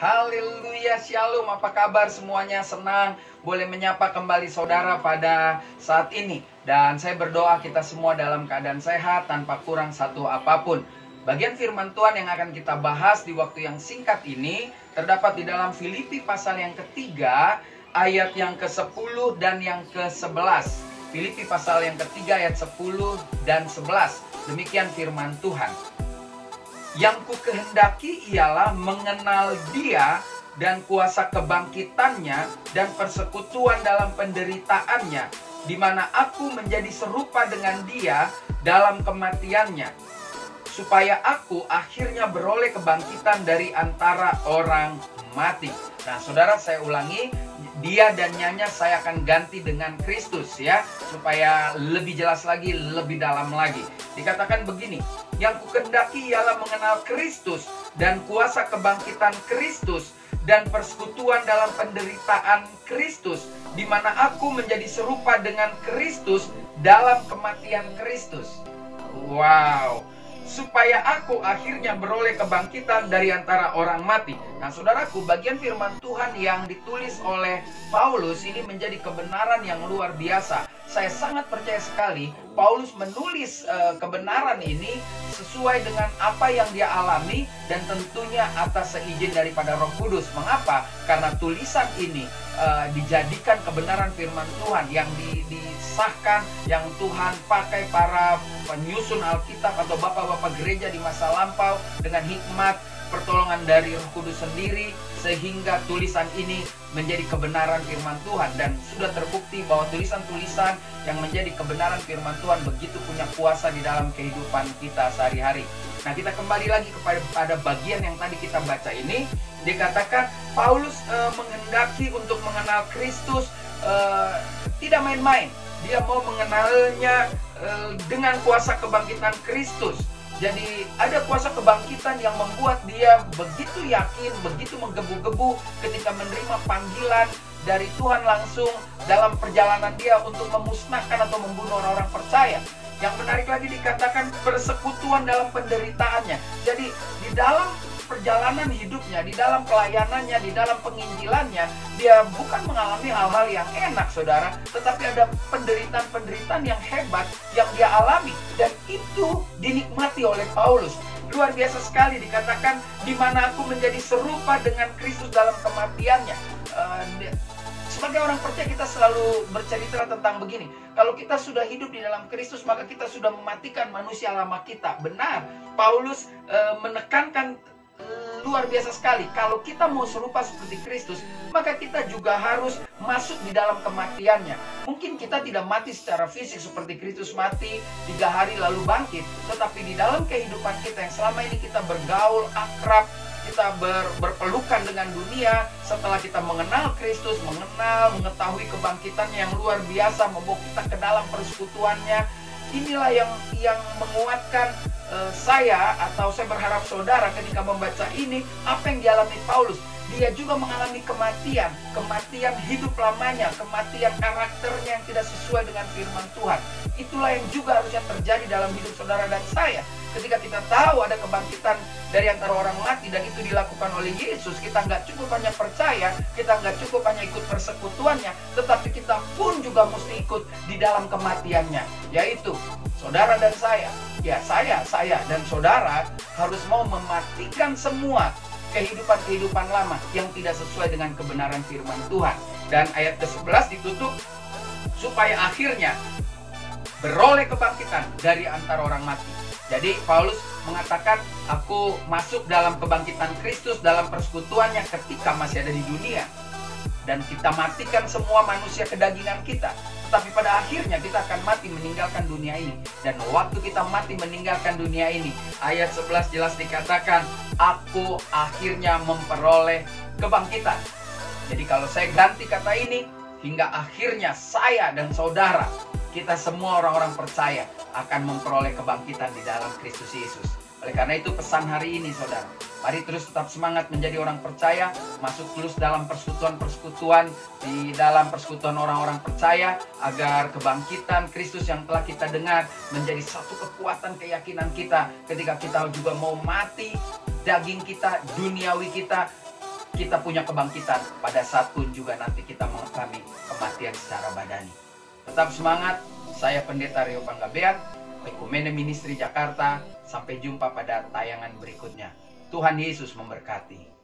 Haleluya, shalom, apa kabar semuanya? Senang boleh menyapa kembali saudara pada saat ini. Dan saya berdoa kita semua dalam keadaan sehat tanpa kurang satu apapun. Bagian firman Tuhan yang akan kita bahas di waktu yang singkat ini terdapat di dalam Filipi pasal yang ketiga, ayat yang ke-10 dan yang ke-11. Filipi pasal yang ketiga ayat 10 dan 11. Demikian firman Tuhan. Yang ku kehendaki ialah mengenal Dia dan kuasa kebangkitannya dan persekutuan dalam penderitaannya, di mana aku menjadi serupa dengan Dia dalam kematiannya, supaya aku akhirnya beroleh kebangkitan dari antara orang mati. Nah, saudara, saya ulangi, Dia dan Nyanya saya akan ganti dengan Kristus ya, supaya lebih jelas lagi, lebih dalam lagi. Dikatakan begini, yang kukehendaki ialah mengenal Kristus dan kuasa kebangkitan Kristus dan persekutuan dalam penderitaan Kristus, di mana aku menjadi serupa dengan Kristus dalam kematian Kristus. Wow, supaya aku akhirnya beroleh kebangkitan dari antara orang mati. Nah, saudaraku, bagian firman Tuhan yang ditulis oleh Paulus ini menjadi kebenaran yang luar biasa. Saya sangat percaya sekali Paulus menulis kebenaran ini sesuai dengan apa yang dia alami dan tentunya atas seizin daripada Roh Kudus. Mengapa? Karena tulisan ini dijadikan kebenaran firman Tuhan yang disahkan, yang Tuhan pakai para penyusun Alkitab atau bapak-bapak gereja di masa lampau dengan hikmat pertolongan dari Roh Kudus sendiri, sehingga tulisan ini menjadi kebenaran firman Tuhan. Dan sudah terbukti bahwa tulisan-tulisan yang menjadi kebenaran firman Tuhan begitu punya kuasa di dalam kehidupan kita sehari-hari. Nah, kita kembali lagi kepada bagian yang tadi kita baca ini. Dikatakan Paulus menghendaki untuk mengenal Kristus tidak main-main. Dia mau mengenalnya dengan kuasa kebangkitan Kristus. Jadi ada kuasa kebangkitan yang membuat dia begitu yakin, begitu menggebu-gebu ketika menerima panggilan dari Tuhan langsung dalam perjalanan dia untuk memusnahkan atau membunuh orang-orang percaya. Yang menarik lagi dikatakan persekutuan dalam penderitaannya. Jadi di dalam perjalanan hidupnya, di dalam pelayanannya, di dalam penginjilannya, dia bukan mengalami hal-hal yang enak, saudara, tetapi ada penderitaan-penderitaan yang hebat yang dia alami, dan itu dinikmati oleh Paulus. Luar biasa sekali, dikatakan di mana aku menjadi serupa dengan Kristus dalam kematiannya. Sebagai orang percaya kita selalu bercerita tentang begini. Kalau kita sudah hidup di dalam Kristus, maka kita sudah mematikan manusia lama kita. Benar, Paulus menekankan luar biasa sekali. Kalau kita mau serupa seperti Kristus, maka kita juga harus masuk di dalam kematiannya. Mungkin kita tidak mati secara fisik seperti Kristus mati 3 hari lalu bangkit, tetapi di dalam kehidupan kita yang selama ini kita bergaul, akrab, kita berpelukan dengan dunia, setelah kita mengenal Kristus, mengetahui kebangkitannya yang luar biasa, membawa kita ke dalam persekutuannya. Inilah yang menguatkan saya, atau saya berharap saudara ketika membaca ini, apa yang dialami Paulus. Dia juga mengalami kematian hidup lamanya, kematian karakternya yang tidak sesuai dengan firman Tuhan. Itulah yang juga harusnya terjadi dalam hidup saudara dan saya. Ketika kita tahu ada kebangkitan dari antara orang mati dan itu dilakukan oleh Yesus, kita nggak cukup hanya percaya, kita nggak cukup hanya ikut persekutuannya, tetapi kita pun juga mesti ikut di dalam kematiannya. Yaitu saudara dan saya, ya saya dan saudara harus mau mematikan semua kehidupan lama yang tidak sesuai dengan kebenaran firman Tuhan. Dan ayat ke-11 ditutup, supaya akhirnya beroleh kebangkitan dari antara orang mati. Jadi Paulus mengatakan, aku masuk dalam kebangkitan Kristus dalam persekutuannya ketika masih ada di dunia. Dan kita matikan semua manusia kedagingan kita. Tetapi pada akhirnya kita akan mati meninggalkan dunia ini. Dan waktu kita mati meninggalkan dunia ini, ayat 11 jelas dikatakan, aku akhirnya memperoleh kebangkitan. Jadi kalau saya ganti kata ini, hingga akhirnya saya dan saudara, kita semua orang-orang percaya akan memperoleh kebangkitan di dalam Kristus Yesus. Oleh karena itu pesan hari ini, saudara, mari terus tetap semangat menjadi orang percaya, masuk terus dalam persekutuan di dalam persekutuan orang-orang percaya, agar kebangkitan Kristus yang telah kita dengar menjadi satu kekuatan keyakinan kita ketika kita juga mau mati daging kita, duniawi kita, kita punya kebangkitan pada saat pun juga nanti kita mengalami kematian secara badani. Tetap semangat, saya Pendeta Rio Panggabean, Ekumene Ministry Jakarta. Sampai jumpa pada tayangan berikutnya. Tuhan Yesus memberkati.